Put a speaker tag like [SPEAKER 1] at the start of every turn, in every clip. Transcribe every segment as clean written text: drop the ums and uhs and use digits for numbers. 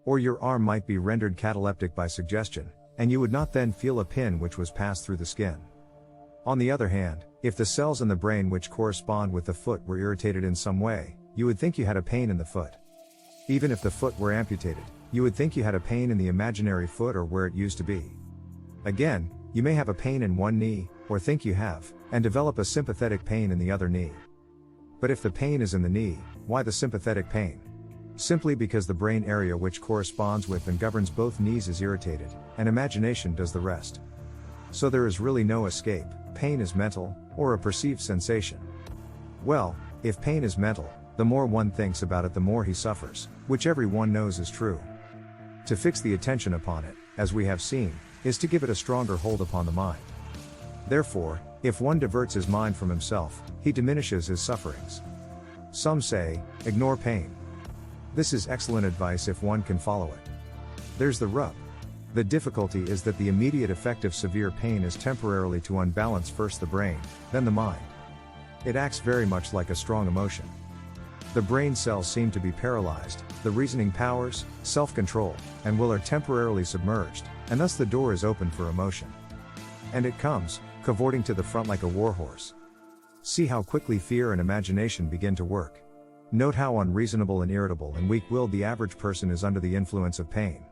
[SPEAKER 1] Or your arm might be rendered cataleptic by suggestion, and you would not then feel a pin which was passed through the skin. On the other hand, if the cells in the brain which correspond with the foot were irritated in some way, you would think you had a pain in the foot. Even if the foot were amputated, you would think you had a pain in the imaginary foot or where it used to be. Again, you may have a pain in one knee, or think you have, and develop a sympathetic pain in the other knee. But if the pain is in the knee, why the sympathetic pain? Simply because the brain area which corresponds with and governs both knees is irritated, and imagination does the rest. So there is really no escape. Pain is mental, or a perceived sensation. Well, if pain is mental, the more one thinks about it the more he suffers, which everyone knows is true. To fix the attention upon it, as we have seen, is to give it a stronger hold upon the mind. Therefore, if one diverts his mind from himself, he diminishes his sufferings. Some say, ignore pain. This is excellent advice if one can follow it. There's the rub. The difficulty is that the immediate effect of severe pain is temporarily to unbalance first the brain, then the mind. It acts very much like a strong emotion. The brain cells seem to be paralyzed, the reasoning powers, self-control, and will are temporarily submerged, and thus the door is open for emotion. And it comes, cavorting to the front like a warhorse. See how quickly fear and imagination begin to work. Note how unreasonable and irritable and weak-willed the average person is under the influence of pain.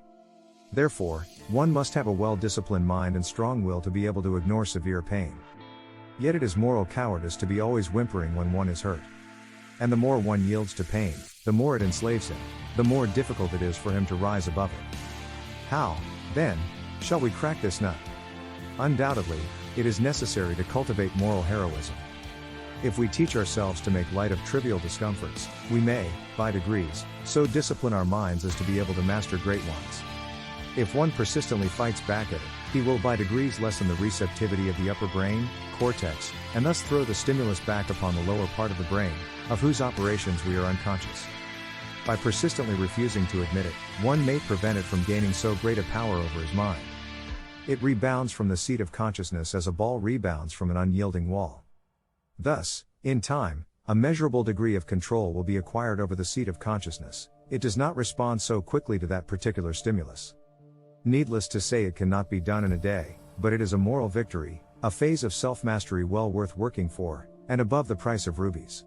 [SPEAKER 1] Therefore, one must have a well-disciplined mind and strong will to be able to ignore severe pain. Yet it is moral cowardice to be always whimpering when one is hurt. And the more one yields to pain, the more it enslaves him, the more difficult it is for him to rise above it. How, then, shall we crack this nut? Undoubtedly, it is necessary to cultivate moral heroism. If we teach ourselves to make light of trivial discomforts, we may, by degrees, so discipline our minds as to be able to master great ones. If one persistently fights back at it, he will by degrees lessen the receptivity of the upper brain, cortex, and thus throw the stimulus back upon the lower part of the brain, of whose operations we are unconscious. By persistently refusing to admit it, one may prevent it from gaining so great a power over his mind. It rebounds from the seat of consciousness as a ball rebounds from an unyielding wall. Thus, in time, a measurable degree of control will be acquired over the seat of consciousness. It does not respond so quickly to that particular stimulus. Needless to say, it cannot be done in a day, but it is a moral victory, a phase of self-mastery well worth working for, and above the price of rubies.